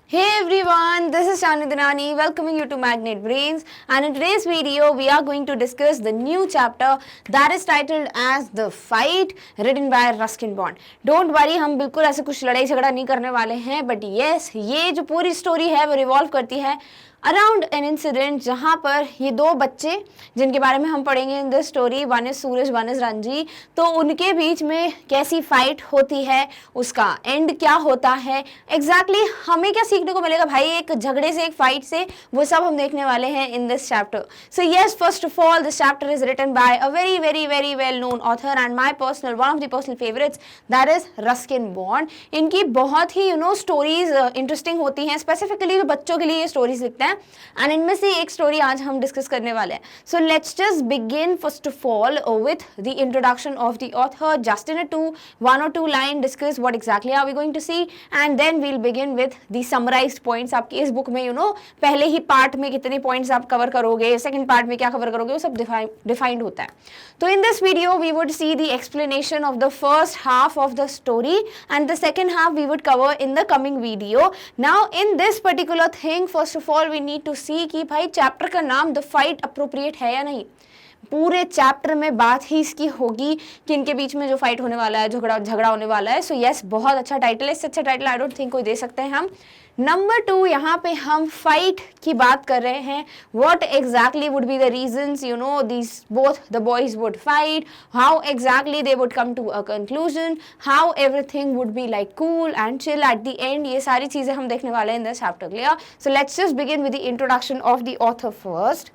Hey everyone, this is Shani Dinani welcoming you to Magnet Brains, and in today's video we are going to discuss the new chapter that is titled as The Fight written by Ruskin Bond. Don't worry, हम बिल्कुल ऐसे कुछ लड़ाई झगड़ा नहीं करने वाले हैं, but yes, ये जो पूरी स्टोरी है वो रिवॉल्व करती है अराउंड एन इंसिडेंट जहाँ पर ये दो बच्चे जिनके बारे में हम पढ़ेंगे in this story, one is Suraj one is Ranji, तो उनके बीच में कैसी फाइट होती है, उसका एंड क्या होता है, एग्जैक्टली हमें क्या सीखने को मिलेगा भाई एक झगड़े से, एक फाइट से, वो सब हम देखने वाले हैं in this chapter. So yes, first of all this chapter is written by a very very very well known author and my personal one of the personal favourites, that is Ruskin Bond. इनकी बहुत ही stories interesting होती हैं, specifically जो बच्चों के लिए ये stories लिखते हैं, एंड इनमें से एक स्टोरी आज हम डिस्कस करने वाले हैं. सो let's just begin first of all with the introduction of the author, just in a one or two line discuss what exactly are we going to see, and then we'll begin with the summarized points. आपकी इस book में पहले ही part में कितने points आप cover करोगे, second part में क्या कवर करोगे, वो सब डिफाइंड होता है. तो in this video we would see the explanation of the first half of the story and the second half we would cover in the coming video. Now in this particular thing first of all we need to see कि भाई chapter का नाम the fight appropriate है या नहीं. पूरे chapter में बात ही इसकी होगी कि इनके बीच में जो फाइट होने वाला है, झगड़ा होने वाला है. सो यस, बहुत अच्छा टाइटल है, इससे अच्छा टाइटल आई डोंट थिंक कोई दे सकते हैं हम. नंबर 2, यहाँ पे हम फाइट की बात कर रहे हैं. What exactly would be the reasons these both the boys would fight, how exactly they would come to a conclusion, how everything would be like cool and chill at the end. ये सारी चीजें हम देखने वाले हैं in this chapter. Clear? So let's just begin with the introduction of the author first.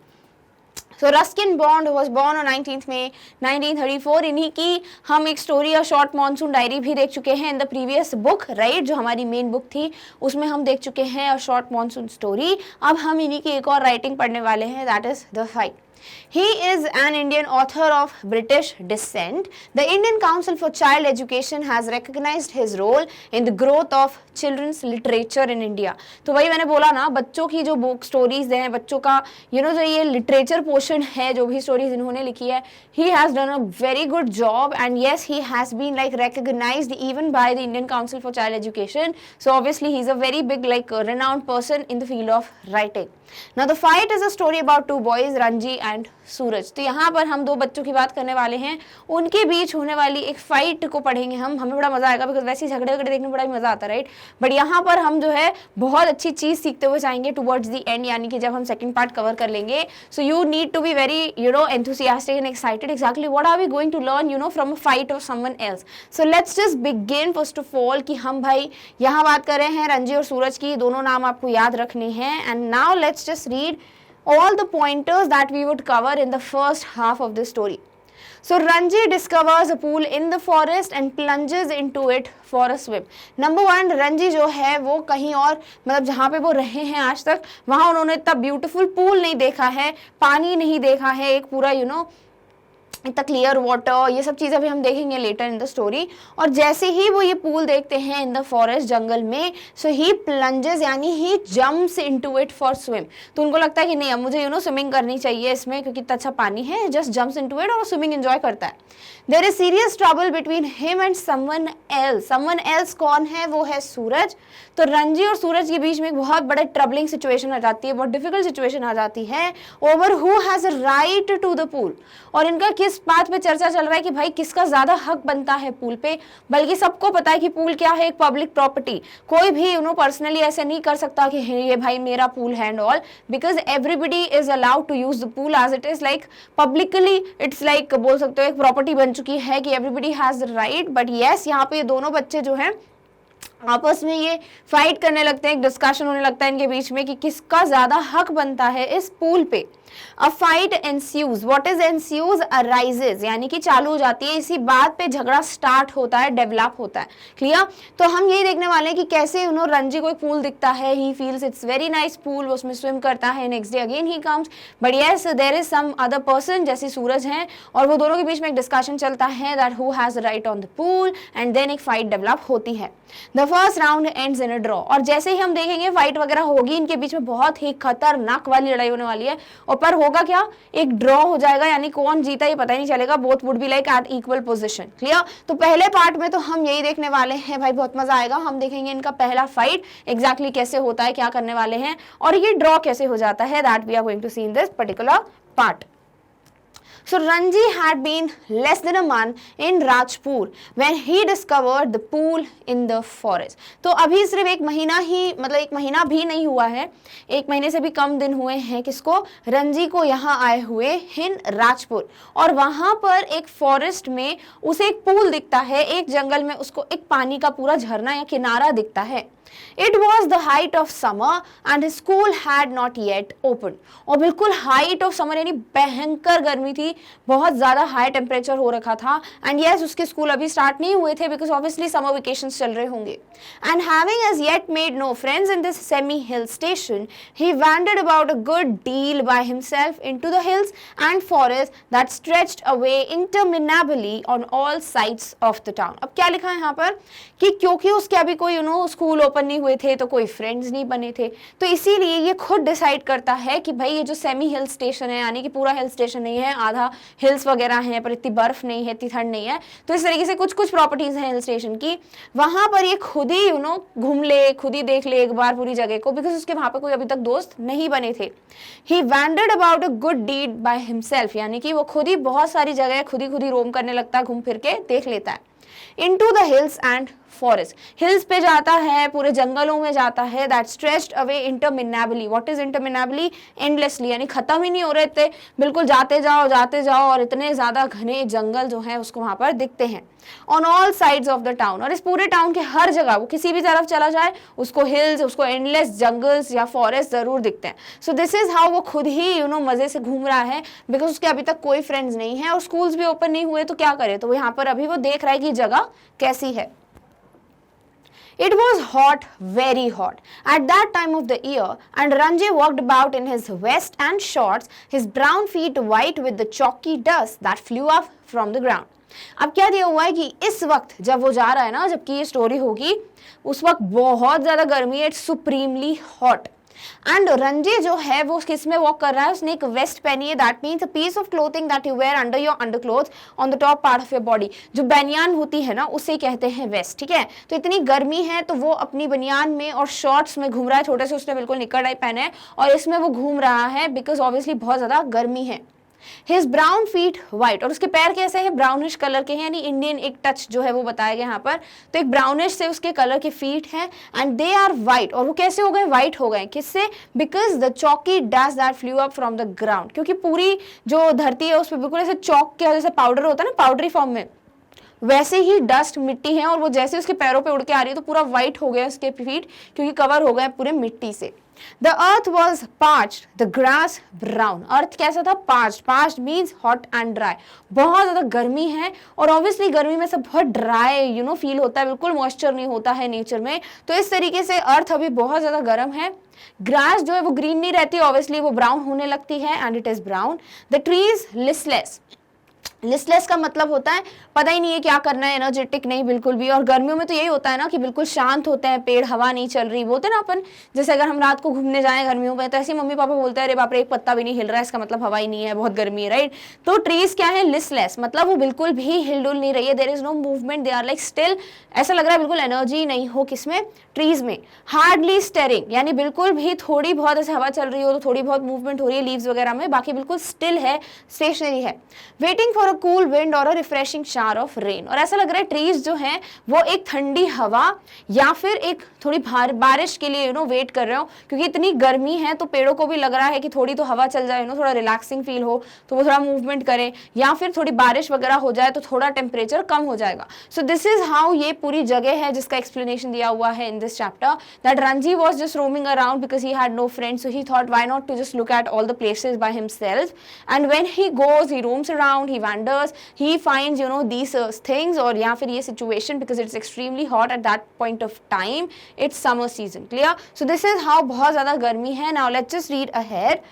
So Ruskin Bond was born on 19th May 1934. इन्हीं की हम एक स्टोरी और शॉर्ट मॉनसून डायरी भी देख चुके हैं in the previous book, right, जो हमारी मेन बुक थी उसमें हम देख चुके हैं और शॉर्ट मॉनसून स्टोरी. अब हम इन्हीं की एक और राइटिंग पढ़ने वाले हैं, that is the fight. He is an Indian author of British descent. The Indian Council for Child Education has recognized his role in the growth of children's literature in India. तो वही मैंने बोला ना, बच्चों की जो बुक स्टोरीज हैं, बच्चों का जो ये लिटरेचर पोर्शन है, जो भी स्टोरीज इन्होंने लिखी है, he has done a very good job and yes, he has been like recognized even by the Indian Council for Child Education. So obviously he is a very big renowned person in the field of writing. Now the fight is a story about two boys, Ranji and सूरज. तो यहाँ पर हम दो बच्चों की बात करने वाले हैं, उनके बीच होने वाली एक फाइट को पढ़ेंगे हम. हमें बड़ा मजा आएगा बिकॉज वैसे झगड़े देखने में बड़ा मजा आता है, राइट. बट यहाँ पर हम बहुत अच्छी चीज सीखते हुए जाएंगे टुवर्ड्स द एंड, यानी कि जब हम सेकंड पार्ट कवर कर लेंगे. So you need to be very enthusiastic and excited. Exactly what are we going to learn from a fight of someone else. So let's just begin first of all कि हम भाई यहाँ बात कर रहे हैं रंजी और सूरज की. दोनों नाम आपको याद रखने हैं. And now let's just read all the pointers that we would cover in the first half of the story. So Ranji discovers a pool in the forest and plunges into it for a swim. Number 1, Ranji जो है वो कहीं और जहाँ पे वो रहे हैं आज तक, वहाँ उन्होंने इतना ब्यूटीफुल पूल नहीं देखा है, पानी नहीं देखा है, एक पूरा इतना क्लियर वाटर, ये सब चीज़ें भी हम देखेंगे लेटर इन द स्टोरी. और जैसे ही वो ये पूल देखते हैं इन द फॉरेस्ट, जंगल में, सो ही प्लंजेस यानी he jumps into it for swim. तो उनको लगता है कि नहीं, अब मुझे स्विमिंग करनी चाहिए इसमें क्योंकि इतना अच्छा पानी है. जस्ट जम्प्स इनटू इट और स्विमिंग एंजॉय करता है. There is serious trouble between him and someone else. Someone else कौन है? वो है सूरज. तो रंजी और सूरज के बीच में एक बहुत बड़े ट्रबलिंग सिचुएशन आ जाती है, बहुत डिफिकल्ट सिचुएशन आ जाती है over who has right to the pool. और इनका किस बात पे चर्चा चल रहा है कि भाई किसका ज्यादा हक बनता है पूल पे. बल्कि सबको पता है कि पूल क्या है, एक पब्लिक प्रॉपर्टी. कोई भी पर्सनली ऐसे नहीं कर सकता कि ये भाई मेरा पूल है and all, because everybody is allowed to use the pool as it is like publicly. It's like बोल सकते हो एक प्रॉपर्टी बन चुकी है कि everybody has right. But yes, यहाँ पे दोनों बच्चे जो हैं आपस में ये फाइट करने लगते हैं, एक डिस्कशन होने लगता है इनके बीच में कि किसका ज्यादा हक बनता है इस पूल पे. A fight ensues. What is ensues? Arises, यानी कि चालू हो जाती है. इसी बात पे झगड़ा स्टार्ट होता है, डेवलप होता है. क्लियर? तो हम यही देखने वाले हैं कि कैसे रंजी को एक पूल दिखता है, he feels it's very nice pool, वो उसमें स्विम करता है. Next day again he comes, but yes there is some other person जैसे सूरज हैं, और वो दोनों के बीच में एक डिस्कशन चलता है that who has right on the pool, and then एक फाइट डेवलप होती है. The first round ends in a draw, और जैसे ही हम देखेंगे फाइट वगैरह होगी, इनके बीच में बहुत ही खतरनाक वाली लड़ाई होने वाली है, और पर होगा क्या, एक ड्रॉ हो जाएगा, यानी कौन जीता ये पता ही नहीं चलेगा, both would be like at equal position. Clear? तो पहले पार्ट में तो हम यही देखने वाले हैं भाई, बहुत मजा आएगा। हम देखेंगे इनका पहला फाइट एग्जैक्टली कैसे होता है, क्या करने वाले हैं, और ये ड्रॉ कैसे हो जाता है, that we are going to see in this particular part. So Ranji had been less than a month in Rajpur when he discovered the pool in the forest. तो अभी सिर्फ एक महीना ही, मतलब एक महीना भी नहीं हुआ है, एक महीने से भी कम दिन हुए हैं किसको, रंजी को यहाँ आए हुए इन राजपुर, और वहाँ पर एक फॉरेस्ट में उसे एक पूल दिखता है, एक जंगल में उसको एक पानी का पूरा झरना या किनारा दिखता है। It was the height of summer and his school had not yet opened. और बिल्कुल height of summer यानी भयंकर गर्मी थी, बहुत ज़्यादा हाई टेम्परेचर हो रखा था, एंड yes उसके स्कूल अभी स्टार्ट नहीं हुए थे बिकॉज ऑब्वियसली समर वेकेशंस चल रहे होंगे। And having as yet made no friends in this semi-hill station, he wandered about a good deal by himself into the hills and forests that stretched away interminably on all sides of the town. अब क्या लिखा है यहाँ पर कि क्योंकि उसके अभी कोई स्कूल ओपन नहीं हुए थे तो कोई फ्रेंड्स नहीं बने थे, तो इसीलिए ये खुद डिसाइड करता है कि भाई ये जो सेमी हिल स्टेशन है, यानी कि पूरा हिल स्टेशन नहीं है, आधा हिल्स वगैरह हैं पर इतनी बर्फ नहीं है, इतनी ठंड नहीं है, तो इस तरीके से कुछ कुछ प्रॉपर्टीज हैं हिल स्टेशन की, वहां पर ये खुद ही घूम ले, खुद ही देख ले एक बार पूरी जगह को, बिकॉज उसके वहां पर कोई अभी तक दोस्त नहीं बने थे। He wandered about a good deed by himself, यानी कि वो खुद ही बहुत सारी जगह खुद ही रोम करने लगता है, घूम फिर के देख लेता है। Into the hills and forest, hills पे जाता है, पूरे जंगलों में जाता है, that stretched away interminably. What is interminably? Endlessly, यानी खत्म ही नहीं हो रहे थे, बिल्कुल जाते जाओ और इतने ज्यादा घने जंगल जो है उसको वहां पर दिखते हैं। On all sides of the town, और इस पूरे टाउन के हर जगह, वो किसी भी तरफ चला जाए उसको हिल्स, उसको एंडलेस जंगल्स या फॉरेस्ट जरूर दिखते हैं। सो दिस इज हाउ वो खुद ही मजे से घूम रहा है, बिकॉज उसके अभी तक कोई फ्रेंड्स नहीं है और स्कूल्स भी ओपन नहीं हुए, तो क्या करे, तो यहाँ पर अभी वो देख रहा है कि जगह कैसी है। It was hot, very hot, at that time of the year, and Ranjay walked about in his vest and shorts, his brown feet white with the chalky dust that flew up from the ground. अब क्या दिया हुआ है कि इस वक्त जब वो जा रहा है ना, जबकि ये स्टोरी होगी, उस वक्त बहुत ज्यादा गर्मी है, it's supremely hot, and Ranje जो है वो किस में वॉक कर रहा है, उसने एक वेस्ट पहनी है, that means a piece of clothing that you wear under your underclothes on the top part of your body. जो बनियान होती है ना उसे कहते हैं वेस्ट, ठीक है। तो इतनी गर्मी है तो वो अपनी बनियान में और शॉर्ट्स में घूम रहा है, छोटे से उसने बिल्कुल निकर टाइप पहने है और इसमें वो घूम रहा है बिकॉज ऑब्वियसली बहुत ज्यादा गर्मी है। His brown feet white, और उसके पैर कैसे हैं, ब्राउनिश कलर के हैं, यानी इंडियन एक टच जो है वो बताया गया यहाँ पर, तो एक ब्राउनिश से उसके कलर के फीट हैं, एंड दे आर व्हाइट, और वो कैसे हो गए, व्हाइट हो गए, किससे, because the chalky dust that flew up from the ground, क्योंकि पूरी जो धरती है उस पर बिल्कुल ऐसे चौक के जैसे पाउडर होता है ना, पाउडरी फॉर्म में, वैसे ही डस्ट मिट्टी है, और वो जैसे उसके पैरों पे उड़ के आ रही है तो पूरा व्हाइट हो गया उसके फीट, क्योंकि कवर हो गए पूरे मिट्टी से। The earth was parched, the grass brown. अर्थ कैसा था, parched. Parched means hot and dry. बहुत ज्यादा गर्मी है, और ऑब्वियसली गर्मी में सब बहुत ड्राई फील होता है, बिल्कुल मॉइस्चर नहीं होता है नेचर में, तो इस तरीके से अर्थ अभी बहुत ज्यादा गर्म है। ग्रास जो है वो ग्रीन नहीं रहती, ऑब्वियसली वो ब्राउन होने लगती है, and it is brown. The trees listless, listless का मतलब होता है पता ही नहीं है क्या करना है, एनर्जेटिक नहीं बिल्कुल भी, और गर्मियों में तो यही होता है ना कि बिल्कुल शांत होते हैं पेड़, हवा नहीं चल रही, बोलते ना अपन, जैसे अगर हम रात को घूमने जाएं गर्मियों में तो ऐसे मम्मी पापा बोलते हैं अरे बाप रे एक पत्ता भी नहीं हिल रहा है, इसका मतलब हवा ही नहीं है, बहुत गर्मी है, राइट। तो ट्रीज क्या है, लिस्टलेस, मतलब वो बिल्कुल भी हिलडुल नहीं रही है, there is no movement, they are like still, ऐसा लग रहा है बिल्कुल एनर्जी नहीं हो किसमें, ट्रीज में। हार्डली स्टेरिंग, यानी बिल्कुल भी थोड़ी बहुत ऐसे हवा चल रही हो तो थोड़ी बहुत मूवमेंट हो रही है लीव्स वगैरह में, बाकी बिल्कुल स्टिल है, स्टेशनरी है। Waiting for a cool wind और रिफ्रेशिंग शावर ऑफ रेन, और ऐसा लग रहा है ट्रीज जो हैं वो एक ठंडी हवा या फिर एक थोड़ी बारिश के लिए वेट कर रहे हो, क्योंकि इतनी गर्मी है तो पेड़ों को भी लग रहा है कि थोड़ी तो हवा चल जाए, थोड़ा रिलैक्सिंग फील हो, तो वो थोड़ा मूवमेंट करें, या फिर थोड़ी बारिश वगैरह हो जाए तो थोड़ा टेम्परेचर कम हो जाएगा। सो दिस इज हाउ ये पूरी जगह है जिसका एक्सप्लेनेशन दिया हुआ है in this chapter, that Ranji was just roaming around because he had no friends, so he thought why not to just look at all the places by himself, and when he goes, he roams around, he wanders, he finds these things, और या फिर ये situation because it's extremely hot at that point of time, it's summer season, clear? So this is how बहुत ज़्यादा गर्मी है। Now let's just read ahead.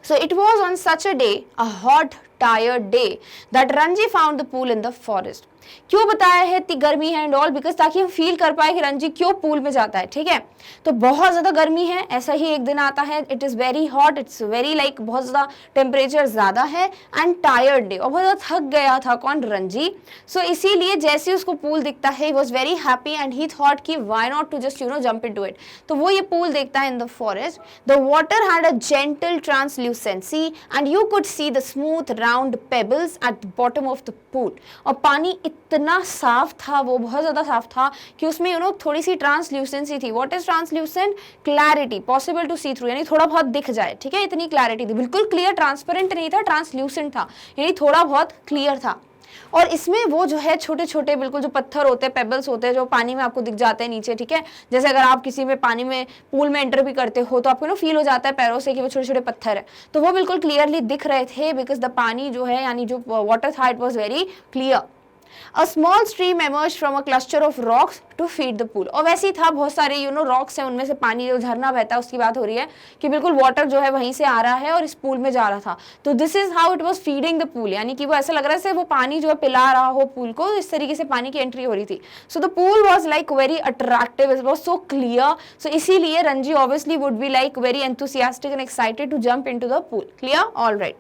So it was on such a day, a hot tired day that Ranji found the pool in the forest. क्यों बताया है इतनी गर्मी है एंड ऑल, बिकॉज ताकि हम फील कर पाए कि रंजी क्यों पूल में जाता है, ठीक है। तो बहुत ज्यादा गर्मी है, ऐसा ही एक दिन आता है, it is very hot, it's very like बहुत ज्यादा टेम्परेचर ज्यादा है एंड टायर्ड डे, और बहुत ज्यादा थक गया था कौन, रंजी। सो इसीलिए जैसे ही उसको पूल दिखता है, he was very happy and he thought कि why not to just jump into it. तो वो ये पूल देखता है in the forest. The water had a gentle translucency and you could see the smooth round pebbles at the bottom of the pool. और पानी इतना साफ था, वो बहुत ज्यादा साफ था कि उसमें थोड़ी सी ट्रांसल्यूसेंसी थी। What is translucent? Clarity, possible to see through, यानी थोड़ा बहुत दिख जाए, ठीक है, इतनी क्लैरिटी थी। बिल्कुल क्लियर, ट्रांसपेरेंट नहीं था, ट्रांसल्यूसेंट था, यानी थोड़ा बहुत क्लियर था। और इसमें वो जो है छोटे छोटे बिल्कुल जो पत्थर होते हैं, पेबल्स होते हैं, जो पानी में आपको दिख जाते हैं नीचे, ठीक है। जैसे अगर आप किसी में पानी में पूल में एंटर भी करते हो तो आपको फील हो जाता है पैरों से कि वो छोटे छोटे पत्थर है। तो वो बिल्कुल क्लियरली दिख रहे थे बिकॉज द पानी जो है यानी जो वाटर था, it was very clear. A small stream emerged from a cluster of rocks to feed the pool। और वैसे ही था, बहुत सारे रॉक्स हैं, उनमें से पानी जो झरना बहता है उसकी बात हो रही है कि बिल्कुल वाटर जो है वहीं से आ रहा है और इस पूल में जा रहा था। तो this is how it was feeding the pool, यानी कि वो ऐसा लग रहा है जैसे वो पानी जो है पिला रहा हो पूल को, इस तरीके से पानी की एंट्री हो रही थी। So the pool was like very attractive, it was so clear. So इसीलिए Ranji obviously would be like very enthusiastic and excited to jump into the pool. Clear? All right.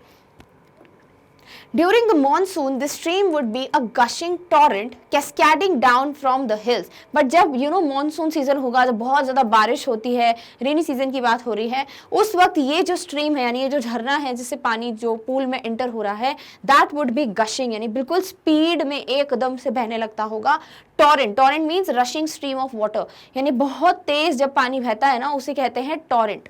During the monsoon, the stream would be a gushing torrent cascading down from the hills. But जब monsoon season होगा, जब बहुत ज़्यादा बारिश होती है, rainy season की बात हो रही है, उस वक्त ये जो स्ट्रीम है यानी ये जो झरना है जिससे पानी जो पूल में एंटर हो रहा है, दैट वुड बी गशिंग, यानी बिल्कुल स्पीड में एकदम से बहने लगता होगा। Torrent, torrent means rushing stream of water, यानी बहुत तेज जब पानी बहता है ना, उसे कहते हैं torrent.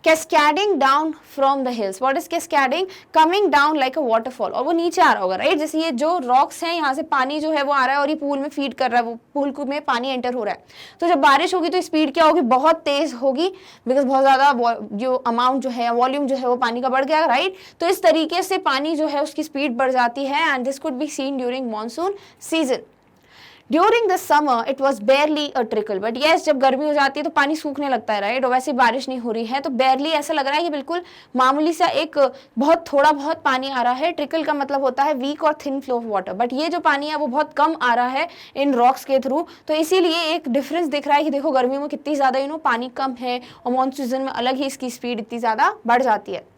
Cascading down from the hills. What is cascading? Coming down like a waterfall. और वो नीचे आ रहा होगा, राइट। जैसे ये जो रॉक्स हैं, यहाँ से पानी जो है वो आ रहा है और ये पूल में फीड कर रहा है, वो पूल में पानी एंटर हो रहा है। तो जब बारिश होगी तो स्पीड क्या होगी? बहुत तेज होगी, बिकॉज बहुत ज्यादा जो अमाउंट जो है, वॉल्यूम जो है वो पानी का बढ़ गया, राइट। तो इस तरीके से पानी जो है उसकी स्पीड बढ़ जाती है and this could be seen during monsoon season. During the summer it was बेयरली a trickle, but yes जब गर्मी हो जाती है तो पानी सूखने लगता है, राइट। और वैसे बारिश नहीं हो रही है तो बेयरली ऐसा लग रहा है कि बिल्कुल मामूली सा एक बहुत थोड़ा बहुत पानी आ रहा है। ट्रिकल का मतलब होता है वीक और thin flow of water, but ये जो पानी है वो बहुत कम आ रहा है इन रॉक्स के थ्रू। तो इसीलिए एक डिफरेंस दिख रहा है कि देखो गर्मियों में कितनी ज़्यादा पानी कम है और मानसून सीजन में अलग ही इसकी स्पीड इतनी ज़्यादा बढ़ जाती है।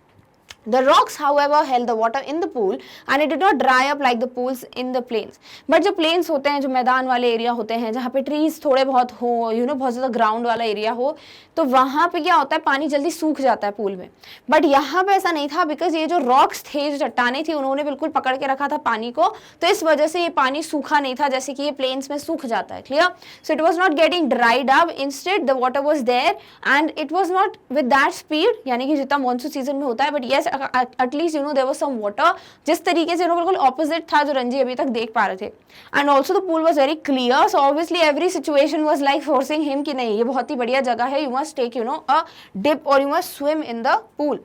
The rocks, however, held the water in the pool and it did not dry up like the pools in the plains. But जो plains होते हैं, जो मैदान वाले एरिया होते हैं, जहाँ पे ट्रीज थोड़े बहुत हो, बहुत ज़्यादा ग्राउंड वाला एरिया हो, तो वहाँ पे क्या होता है, पानी जल्दी सूख जाता है पूल में। बट यहाँ पे ऐसा नहीं था, बिकॉज ये जो रॉक्स थे, जो चट्टाने थी, उन्होंने बिल्कुल पकड़ के रखा था पानी को, तो इस वजह से ये पानी सूखा नहीं था जैसे कि ये प्लेन्स में सूख जाता है। Clear? So it was not getting dried up, instead the water was there and it was not with that speed, यानी कि जितना मानसून सीजन में होता है। But yes at least there was some water, जिस तरीके से बिल्कुल ऑपोजिट था जो रंजी अभी तक देख पा रहे थे। And also the pool was very clear, so obviously every situation was like forcing him कि नहीं, ये बहुत ही बढ़िया जगह है, you must take a dip or you must swim in the pool.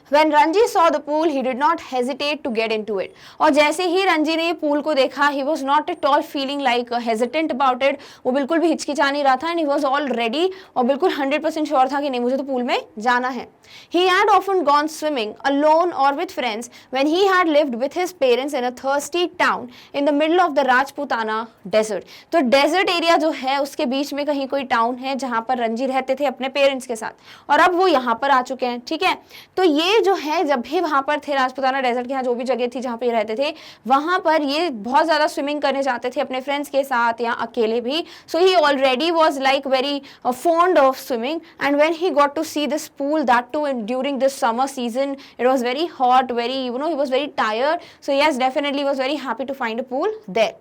When Ranji saw the pool, he did not hesitate to get into it. और जैसे ही रंजी ने ये पूल को देखा, he was not at all feeling like hesitant about it. वो बिल्कुल भी हिचकिचा नहीं रहा था and he was all ready और बिल्कुल 100% श्योर था कि नहीं, मुझे तो पूल में जाना है। He had often gone swimming alone or with friends when he had lived with his parents in a thirsty town in the middle of the Rajputana desert. तो डेजर्ट एरिया जो है उसके बीच में कहीं कोई टाउन है जहाँ पर रंजी रहते थे अपने पेरेंट्स के साथ, और अब वो यहाँ पर आ चुके हैं। ठीक है, तो ये जो है जब भी वहाँ पर थे राजपुताना डेजर्ट के यहाँ जो भी जगह थी जहाँ पे रहते थे, वहाँ पर ये बहुत ज़्यादा स्विमिंग करने जाते थे अपने फ्रेंड्स के साथ या अकेले भी। So he already was like very fond of swimming, and when he got to see this pool, that too during this summer season, it was very hot, very, he was very tired, so yes, definitely was very happy to find a pool there.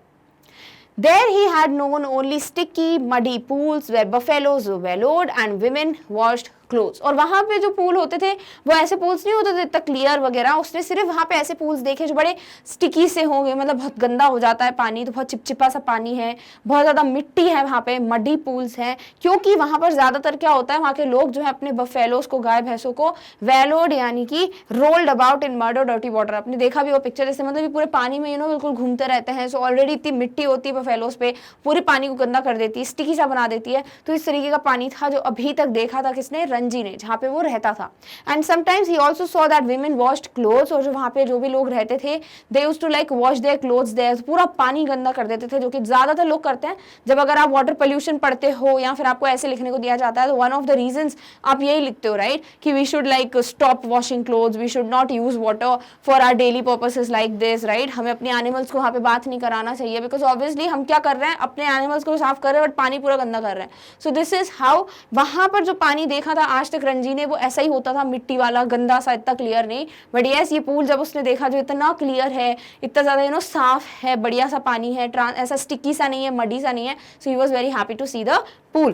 There he had known only sticky, muddy pools where buffaloes wallowed and women washed clothes. और वहाँ पे जो pool होते थे वो ऐसे pools नहीं होते थे इतना क्लियर वगैरह, उसने सिर्फ वहाँ पे ऐसे पूल्स देखे जो बड़े स्टिकी से होंगे, मतलब बहुत गंदा हो जाता है पानी, तो बहुत चिपचिपा सा पानी है, बहुत ज़्यादा मिट्टी है वहाँ पे, मडी पूल्स हैं, क्योंकि वहाँ पर ज़्यादातर क्या होता है, वहाँ के लोग जो है अपने बफेलोस को, गाय भैंसों को वैलोड यानी कि रोल्ड अबाउट इन मड और डर्टी वाटर, आपने देखा भी वो पिक्चर, जैसे मतलब पूरे पानी में बिल्कुल घूमते रहते हैं। सो ऑलरेडी इतनी मिट्टी होती है बफेलोस पे, पूरे पानी को गंदा कर देती है, स्टिकी सा बना देती है। तो इस तरीके का पानी था जो अभी तक देखा था किसने, रंजी ने, जहाँ पे वो रहता था। And sometimes he also saw that women washed clothes, और जो वहाँ पे जो भी लोग रहते थे they used to like wash their clothes there, पूरा पानी गंदा कर देते थे, जो कि ज़्यादातर लोग करते हैं। जब अगर आप वाटर पोल्यूशन पढ़ते हो या फिर आपको ऐसे लिखने को दिया जाता है तो वन ऑफ द रीजंस आप यही लिखते हो, राइट, कि we should like stop washing clothes, we should not use water for our daily purposes like this, right. हमें अपने एनिमल्स को वहाँ पे बात नहीं कराना चाहिए, बिकॉज ऑब्वियसली हम क्या कर रहे हैं, अपने एनिमल्स को साफ कर रहे हैं बट पानी पूरा गंदा कर रहे हैं। सो दिस इज हाउ वहां पर जो पानी देखा था आज तक रंजी ने, वो ऐसा ही होता था, मिट्टी वाला गंदा सा, इतना क्लियर नहीं। बट यस, ये पूल जब उसने देखा जो इतना क्लियर है, इतना ज्यादा साफ है, बढ़िया सा पानी है, ऐसा स्टिकी सा नहीं है, मडी सा नहीं है, so he was very happy to see the pool.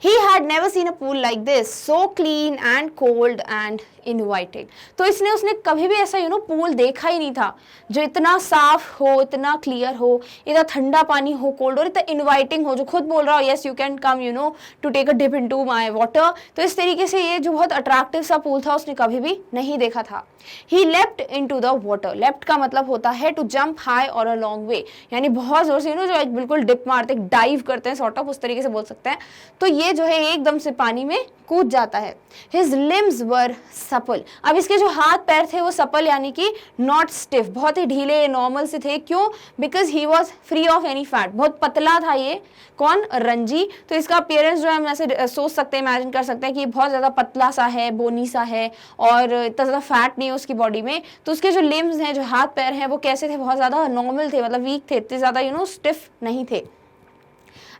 He had never seen a pool like this, so clean and cold and inviting. तो उसने कभी भी ऐसा पूल देखा ही नहीं था जो इतना साफ हो, इतना क्लियर हो, इतना ठंडा पानी हो, कोल्ड, और इतना इनवाइटिंग हो, जो खुद बोल रहा हो yes you can come to take a dip into my water. तो इस तरीके से ये जो बहुत अट्रैक्टिव सा पूल था उसने कभी भी नहीं देखा था। He left into the water, left का मतलब होता है टू जंप हाई और अ लॉन्ग वे, यानी बहुत जोर से जो बिल्कुल डिप मारते, डाइव करते हैं, सॉर्ट ऑफ उस तरीके से बोल सकते हैं। तो ये जो है एकदम से पानी में कूद जाता है। हिज लिम्स वर सपल, अब इसके जो हाथ पैर थे वो सपल यानी कि नॉट स्टिफ, बहुत ही ढीले नॉर्मल से थे। क्यों? Because he was free of any fat, बहुत पतला था ये, कौन? रंजी। तो इसका अपीयरेंस जो है हम ऐसे सोच सकते हैं, इमेजिन कर सकते हैं कि बहुत ज़्यादा पतला सा है, बोनी सा है और इतना ज़्यादा फैट नहीं है उसकी बॉडी में। तो उसके जो लिम्स हैं, जो हाथ पैर हैं, वो कैसे थे? बहुत ज़्यादा नॉर्मल थे, मतलब वीक थे, इतने ज़्यादा स्टिफ नहीं थे।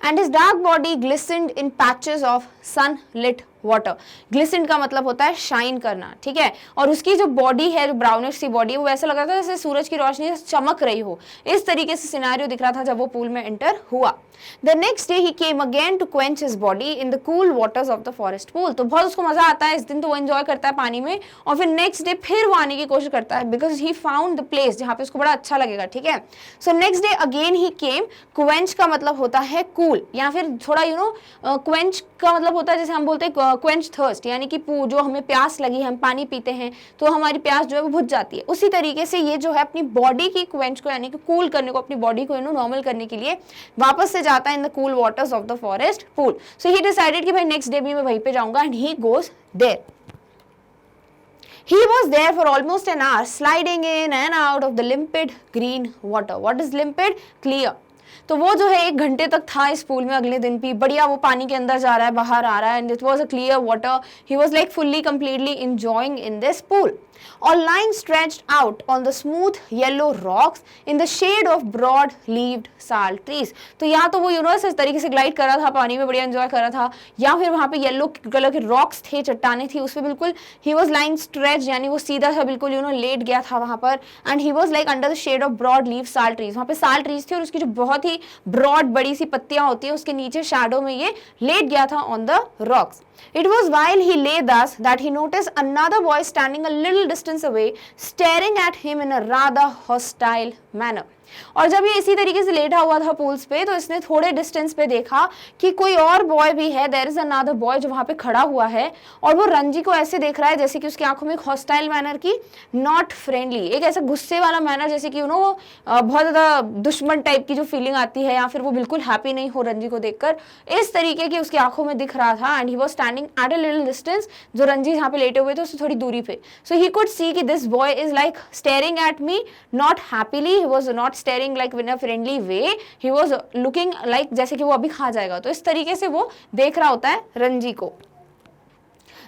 And his dark body glistened in patches of sunlit water. Glistened का मतलब होता है शाइन करना, ठीक है। और उसकी जो बॉडी है, जो ब्राउनिश सी बॉडी है, वो ऐसा लग रहा था जैसे सूरज की रोशनी चमक रही हो, इस तरीके से सिनेरियो दिख रहा था जब वो पूल में एंटर हुआ। The next day he came again to quench his body in the cool waters of the forest pool. तो बहुत उसको मजा आता है इस दिन, तो वो एंजॉय करता है पानी में, और फिर नेक्स्ट डे फिर वो आने की कोशिश करता है, because he found the place जहाँ पे उसको बड़ा अच्छा लगेगा, ठीक है। सो नेक्स्ट डे अगेन ही केम। क्वेंच का मतलब होता है कूल, या फिर थोड़ा क्वेंच का मतलब होता है जैसे हम बोलते हैं क्वेंच थर्स्ट, यानी कि जो हमें प्यास लगी है, हम पानी पीते हैं तो हमारी प्यास जो है वो बुझ जाती है। उसी तरीके से ये जो है अपनी बॉडी की क्वेंच को यानी कि कूल करने को, अपनी बॉडी को नॉर्मल करने के लिए वापस से जाता है in the cool waters of the forest pool. So he decided कि भाई नेक्स्ट डे भी मैं वहीं पे जाऊंगा, and he goes there. He was there for almost an hour, sliding in and out of the limpid green water. What is limpid? Clear. तो वो जो है 1 घंटे तक था इस पूल में, अगले दिन भी बढ़िया वो पानी के अंदर जा रहा है, बाहर आ रहा है, and it was a clear water. He was like fully completely enjoying in this pool. Or lying stretched out on the smooth yellow rocks in the shade of broad-leaved sal trees. तो या तो वो इस तरीके से glide कर रहा था पानी में, बढ़िया एंजॉय कर रहा था, या फिर वहाँ पे येलो कलर के रॉक्स थे, चट्टाने थी, उस पर बिल्कुल ही वॉज लाइंग स्ट्रेच, यानी वो सीधा सा बिल्कुल लेट गया था वहाँ पर। And he was like under the shade of broad leave sal trees, वहाँ पे साल ट्रीज थी और उसकी जो बहुत ही ब्रॉड बड़ी सी पत्तियां होती है उसके नीचे शैडो में ये लेट गया था on the rocks. It was while he lay thus that he noticed another boy standing a little distance away, staring at him in a rather hostile manner. और जब ये इसी तरीके से लेटा हुआ था पूल्स पे, तो इसने थोड़े डिस्टेंस पे देखा कि कोई और बॉय भी है, देयर इज अनदर बॉय जो वहाँ पे खड़ा हुआ है, और वो रंजी को ऐसे देख रहा है जैसे कि उसकी आंखों में एक हॉस्टाइल मैनर की, नॉट फ्रेंडली, एक ऐसा गुस्से वाला मैनर, जैसे कि बहुत ज़्यादा दुश्मन टाइप की जो फीलिंग आती है, या फिर वो बिल्कुल हैप्पी नहीं हो रंजी को देखकर, इस तरीके की उसकी आंखों में दिख रहा था. And he was standing at a little distance, जो रंजी जहाँ पे लेटे हुए थे उससे थोड़ी दूरी पे. सो ही कुड सी कि this boy is like staring at me not happily, he was not steering like in a friendly way, he was looking like जैसे कि वो अभी खा जाएगा. तो इस तरीके से वो देख रहा होता है रंजी को.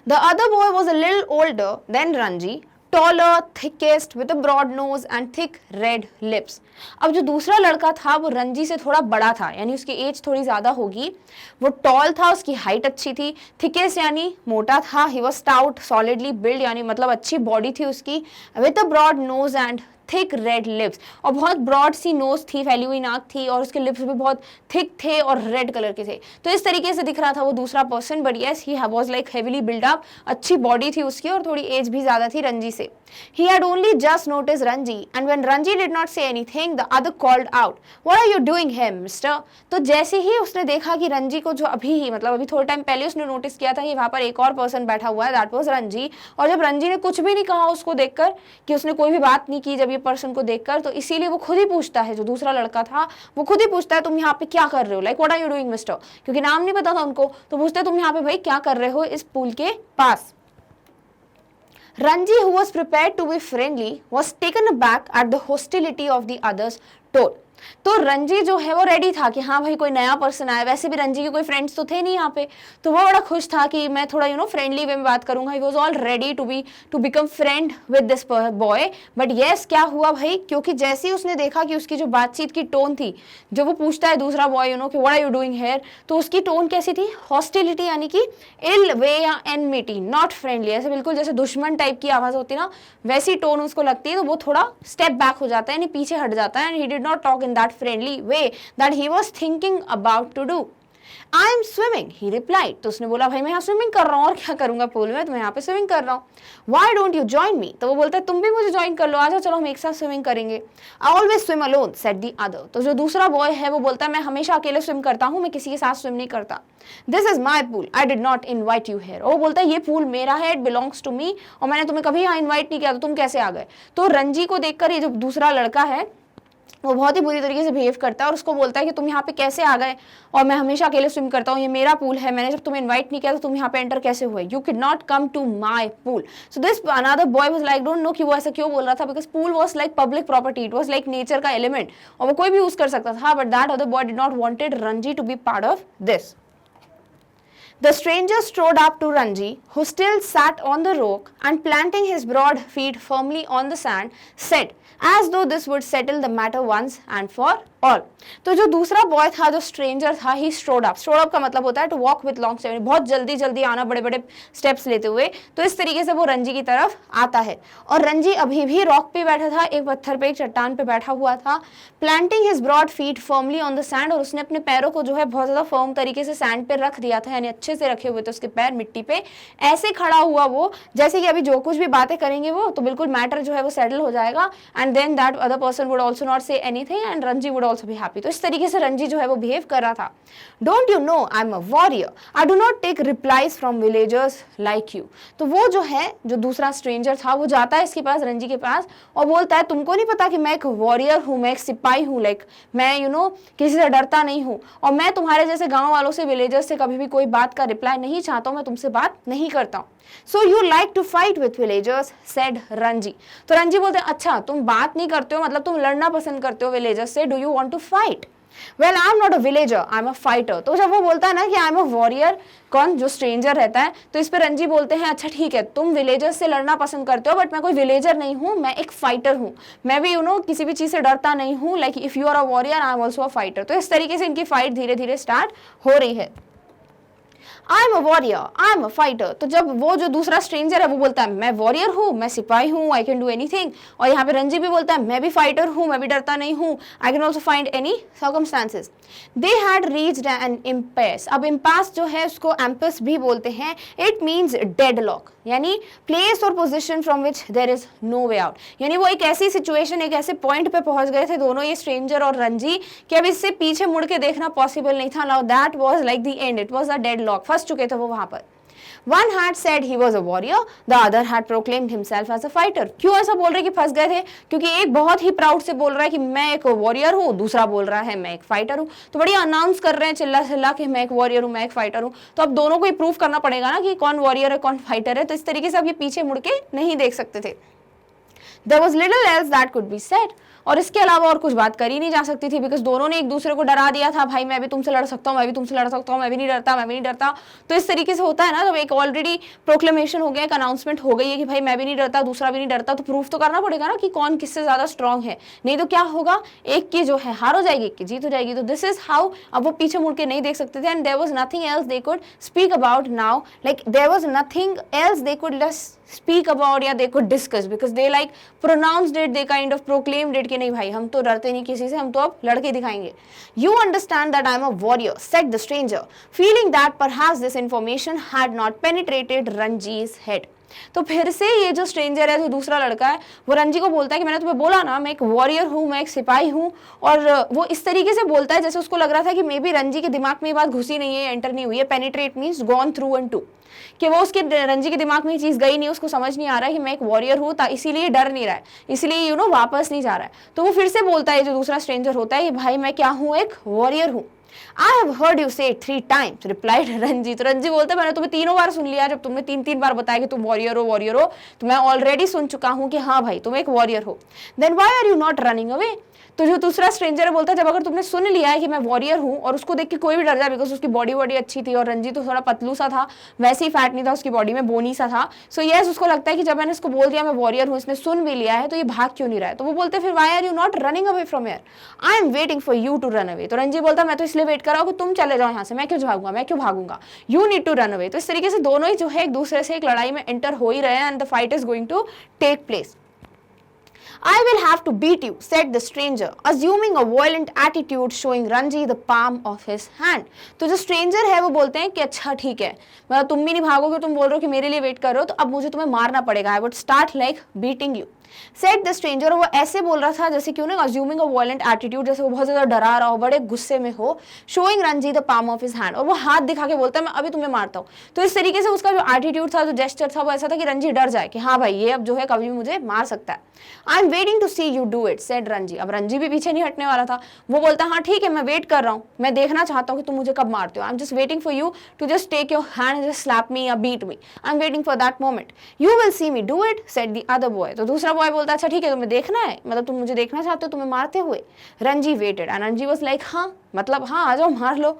The other boy was a little older than Ranji, taller, thickest, with a broad nose and thick red lips. अब जो दूसरा लड़का था वो रंजी से थोड़ा बड़ा था, यानी उसकी एज थोड़ी ज़्यादा होगी. वो टॉल था, उसकी हाइट अच्छी थी. थिकेस्ट यानी मोटा था. He was stout, solidly build, यानी मतलब अच्छी बॉडी थी उसकी. With a broad nose and thick red lips, और बहुत ब्रॉड सी नोज थी, फैली हुई नाक थी, और उसके लिप्स भी बहुत थिक थे और रेड कलर के थे. तो इस तरीके से दिख रहा था वो दूसरा person. But yes, he was like heavily build up, अच्छी बॉडी थी उसकी और थोड़ी एज भी ज़्यादा थी रंजी से. He had only just noticed Ranji, and when Ranji did not say anything, the other called out, "What are you doing here, Mister?" तो जैसे ही उसने देखा कि रंजी को, जो अभी थोड़े टाइम पहले उसने नोटिस किया था कि वहाँ पर एक और पर्सन बैठा हुआ है, दैट वाज रंजी. और जब रंजी ने कुछ भी नहीं कहा उसको देखकर, कि उसने कोई भी बात नहीं की जब ये पर्सन को देखकर, तो इसीलिए वो खुद ही पूछता है, जो दूसरा लड़का था वो खुद ही पूछता है तुम यहाँ पे क्या कर रहे हो, like what are you doing mister, क्योंकि नाम नहीं पता था उनको, तो पूछते तुम यहाँ पे भाई क्या कर रहे हो इस पूल के पास। Ranji, who was prepared to be friendly, was taken aback at the hostility of the others' tone. तो रंजी जो है वो रेडी था कि हाँ भाई कोई नया पर्सन आया, वैसे भी रंजी के कोई फ्रेंड्स तो थे नहीं यहाँ पे, तो वो बड़ा खुश था कि मैं थोड़ा फ्रेंडली वे में बात करूंगा। He was all ready to become friend with this boy. But yes क्या हुआ भाई, क्योंकि जैसे ही उसने देखा कि उसकी जो बातचीत की टोन थी, जो वो पूछता है दूसरा बॉय कि what are you doing here, तो उसकी टोन कैसी थी, हॉस्टिलिटी, यानी कि इल वे या एनमिटी, नॉट फ्रेंडली, ऐसे बिल्कुल जैसे दुश्मन टाइप की आवाज होती ना, वैसी टोन उसको लगती है, तो वो थोड़ा स्टेप बैक हो जाता है, यानी पीछे हट जाता है। And he did not talk in that friendly way that he was thinking about to do. I am swimming, he replied. तो उसने बोला भाई मैं यहाँ स्विमिंग कर रहा हूँ, और क्या करूंगा पूल में, तो मैं यहाँ पे स्विमिंग कर रहा हूँ। Why don't you join me? तो वो बोलता है तुम भी मुझे ज्वाइन कर लो, आ जाओ, चलो हम एक साथ स्विमिंग करेंगे। I always swim alone, said the other. तो जो दूसरा बॉय है वो बोलता है मैं हमेशा अकेले स्विम करता हूँ, मैं किसी के साथ स्विम नहीं करता। This is my pool, I did not invite you here. वो बोलता है ये पूल मेरा है, it belongs to me, और मैंने तुम्हें कभी यहाँ इन्वाइट नहीं किया, तो तुम कैसे आ गए। तो रंजी को देखकर ये जो दूसरा लड़का है वो बहुत ही बुरी तरीके से बिहेव करता है, और उसको बोलता है कि तुम यहाँ पे कैसे आ गए, और मैं हमेशा अकेले स्विम करता हूँ, ये मेरा पूल है, मैंने जब तुम्हें इनवाइट नहीं किया तो तुम यहाँ पे एंटर कैसे हुए, you can not come to my pool. So this another boy was like, don't know कि वो ऐसा क्यों बोल रहा था, because pool was like public property, it was like nature का एलिमेंट, और वो कोई भी यूज कर सकता था। But that other boy did not wanted Ranji to be part of this. The stranger strode up to Ranji, who still sat on the rock, and planting his broad feet firmly on the sand, said, as though this would settle the matter once and for all. तो जो दूसरा boy था, जो stranger था, he strode up. Strode up का मतलब होता है to walk with long step, बहुत जल्दी जल्दी आना, बड़े बड़े स्टेप्स लेते हुए। तो इस तरीके से वो रंजी की तरफ आता है, और रंजी अभी भी रॉक पे बैठा था, एक पत्थर पे, एक चट्टान पे बैठा हुआ था। Planting his broad feet firmly on the sand, और उसने अपने पैरों को जो है बहुत ज्यादा फर्म तरीके से सैंड पे रख दिया था, यानी अच्छे से रखे हुए थे उसके पैर मिट्टी पे। ऐसे खड़ा हुआ वो, जैसे कि अभी जो कुछ भी बातें करेंगे वो, तो बिल्कुल मैटर जो है वो सेटल हो जाएगा, and then that other person would also not say anything, and Ranji would also be happy. तो इस तरीके से रंजी जो है वो बिहेव कर रहा था। Don't you know I am a warrior, I do not take replies from villagers like you. तो वो जो है, जो दूसरा स्ट्रेंजर था, वो जाता है इसके पास, रंजी के पास, और बोलता है तुमको नहीं पता कि मैं एक वॉरियर हूँ, मैं एक सिपाही हूँ, लाइक मैं किसी से डरता नहीं हूँ, और मैं तुम्हारे जैसे गाँव वालों से, विलेजर्स से कभी भी कोई बात का रिप्लाई नहीं चाहता हूँ, मैं तुमसे बात नहीं करता हूँ। So you like to fight with villagers, said Ranji. तो रंजी बोलते हैं अच्छा तुम बात नहीं करते हो, मतलब तुम लड़ना पसंद करते हो विलेजर्स से, do you want to fight. Well, I am not a villager, I am a fighter. तो जब वो बोलता है ना कि I am a warrior, कौन, जो स्ट्रेंजर रहता है, तो इस पे रंजी बोलते हैं अच्छा ठीक है, तुम विलेजर्स से लड़ना पसंद करते हो, बट मैं कोई विलेजर नहीं हूँ, मैं एक फाइटर हूँ, मैं भी किसी भी चीज से डरता नहीं हूँ, like if you are a warrior I am also a fighter. तो इस तरीके से इनकी फाइट धीरे धीरे स्टार्ट हो रही है। I am a warrior, I am a fighter. तो जब वो जो दूसरा स्ट्रेंजर है वो बोलता है मैं वॉरियर हूँ, मैं सिपाही हूँ, आई कैन डू एनीथिंग, और यहाँ पे रंजी भी बोलता है मैं भी फाइटर हूँ, मैं भी डरता नहीं हूँ, I can also find any circumstances. They had reached an impasse. अब इम्पास जो है उसको एम्पस भी बोलते हैं। इट मीन्स डेडलॉक, यानी प्लेस और position from which there is no way out, यानी वो एक ऐसी सिचुएशन, एक ऐसे पॉइंट पे पहुंच गए थे दोनों, ये स्ट्रेंजर और रंजी, कि अब इससे पीछे मुड़ के देखना पॉसिबल नहीं था। Now that was like the end, it was a deadlock, फंस चुके थे वो वहां पर। One had said he was a warrior, the other had proclaimed himself as a fighter. क्यों ऐसा बोल रहे कि फंस गए थे, क्योंकि एक बहुत ही प्राउड से बोल रहा है कि मैं एक वॉरियर हूँ, दूसरा बोल रहा है मैं एक फाइटर हूँ, तो बड़ी अनाउंस कर रहे हैं चिल्ला चिल्ला कि मैं एक वॉरियर हूँ, मैं एक फाइटर हूँ। तो अब दोनों को ही प्रूव करना पड़ेगा ना कि कौन वॉरियर है कौन फाइटर है, तो इस तरीके से अब ये पीछे मुड़ के नहीं देख सकते थे। There was little else that could be said. और इसके अलावा और कुछ बात करी नहीं जा सकती थी, बिकॉज दोनों ने एक दूसरे को डरा दिया था, भाई मैं भी तुमसे लड़ सकता हूँ, मैं भी तुमसे लड़ सकता हूँ, मैं भी नहीं डरता, मैं भी नहीं डरता। तो इस तरीके से होता है ना, जब एक ऑलरेडी प्रोक्लेमेशन हो गया, एक अनाउंसमेंट हो गई है कि भाई मैं भी नहीं डरता, दूसरा भी नहीं डरता, तो प्रूफ तो करना पड़ेगा ना कि कौन किससे ज्यादा स्ट्रांग है, नहीं तो क्या होगा, एक की जो है हार हो जाएगी, एक की जीत हो जाएगी। तो दिस इज हाउ, अब वो पीछे मुड़ के नहीं देख सकते थे, and there was nothing else they could speak about now, like there was nothing else they could speak about या they could discuss, because they like pronounced it, they kind of proclaimed it कि नहीं भाई हम तो डरते नहीं किसी से, हम तो अब लड़के दिखाएंगे। You understand that I am a warrior, said the stranger, feeling that perhaps this information had not penetrated Ranji's head. तो फिर से ये जो स्ट्रेंजर है, जो दूसरा लड़का है, वो रंजी को बोलता है कि मैंने तुम्हें बोला ना मैं एक वॉरियर हूँ, मैं एक सिपाही हूँ। और वो इस तरीके से बोलता है जैसे उसको लग रहा था कि मे बी रंजी के दिमाग में ये बात घुसी नहीं है, एंटर नहीं हुई है। Penetrate means gone through and to, कि वो उसके रंजी के दिमाग में ये चीज गई नहीं, उसको समझ नहीं आ रहा है कि मैं एक वॉरियर हूँ, इसीलिए डर नहीं रहा है, इसलिए वापस नहीं जा रहा है। तो वो फिर से बोलता है, जो दूसरा स्ट्रेंजर होता है, कि भाई मैं क्या हूँ, एक वॉरियर हूँ। I have heard you say it 3 times, replied Ranji. तो रंजी बोलते मैंने तुम्हें 3 बार सुन लिया, जब तुमने 3 बार बताया कि तुम वॉरियर हो, तो मैं ऑलरेडी सुन चुका हूँ कि हाँ भाई तुम एक वॉरियर हो। Then why are you not running away? तो जो दूसरा स्ट्रेंजर बोलता है जब अगर तुमने सुन लिया है कि मैं वॉरियर हूँ, और उसको देख के कोई भी डर जाए, बिकॉज उसकी बॉडी अच्छी थी, और रंजी तो थोड़ा पतलू सा था, वैसे ही फैट नहीं था उसकी बॉडी में, बोनी सा था। सो यस, उसको लगता है कि जब मैंने इसको बोल दिया मैं वॉरियर हूँ, इसने सुन भी लिया है, तो ये भाग क्यों नहीं रहा है। तो वो बोलते हैं फिर why are you not running away from here, I am waiting for you to run away. तो रंजी बोलता है मैं तो इसलिए वेट कर रहा हूँ कि तुम चले जाओ यहाँ से, मैं क्यों भागूंगा, you need to run away. तो इस तरीके से दोनों ही जो है एक दूसरे से एक लड़ाई में एंटर हो ही रहे हैं, and the fight is going to take place. I will have to beat you, said the stranger, assuming a violent attitude, showing Ranji the palm of his hand. तो जो stranger है वो बोलते हैं कि अच्छा ठीक है, मतलब तुम भी नहीं भागोगे, तुम बोल रहे हो कि मेरे लिए वेट कर रहे हो, तो अब मुझे तुम्हें मारना पड़ेगा। I would start like beating you, said the stranger। वो ऐसे बोल रहा था जैसे क्यों ना assuming a violent attitude, जैसे वो बहुत ज्यादा डरा रहा हो, बड़े गुस्से में हो। showing Ranji the palm of his hand, और वो हाथ दिखा के बोलता है मैं अभी तुम्हें मारता हूँ। तो इस तरीके से उसका जो एटीट्यूड था, जो जेस्चर था, वो ऐसा था कि रंजी डर जाए कि हाँ भाई ये अब जो है कभी भी मुझे मार सकता है। I am waiting to see you do it, said Ranji. अब रंजी भी पीछे नहीं हटने वाला था, वो बोलता हाँ ठीक है मैं वेट कर रहा हूँ, मैं देखना चाहता हूँ कि तुम मुझे कब मारते हो। I am just waiting for you to just take your hand and just slap me या beat me, I am waiting for that moment, you will see me do it, said the other boy. तो दूसरा boy बोलता अच्छा ठीक है तुम्हें देखना है, मतलब तुम मुझे देखना चाहते हो तुम्हें मारते हुए। Ranji waited and Ranji was like हाँ मतलब हाँ आ जाओ मार लो।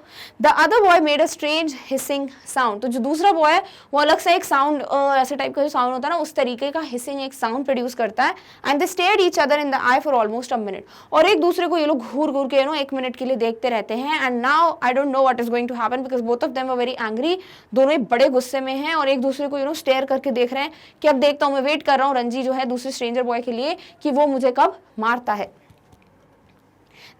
The other boy made a strange hissing sound. तो जो दूसरा बॉय है वो अलग से एक साउंड, ऐसे टाइप का जो साउंड होता है ना, उस तरीके का हिसिंग एक साउंड प्रोड्यूस करता है। And they stared each other in the I for almost a minute, और एक दूसरे को ये लोग घूर घूर के 1 मिनट के लिए देखते रहते हैं। And now I don't know what is going to happen, because both of them are very angry. दोनों ही बड़े गुस्से में हैं और एक दूसरे को स्टेयर करके देख रहे हैं कि अब देखता हूँ, मैं वेट कर रहा हूँ रंजी जो है दूसरे स्ट्रेंजर बॉय के लिए कि वो मुझे कब मारता है।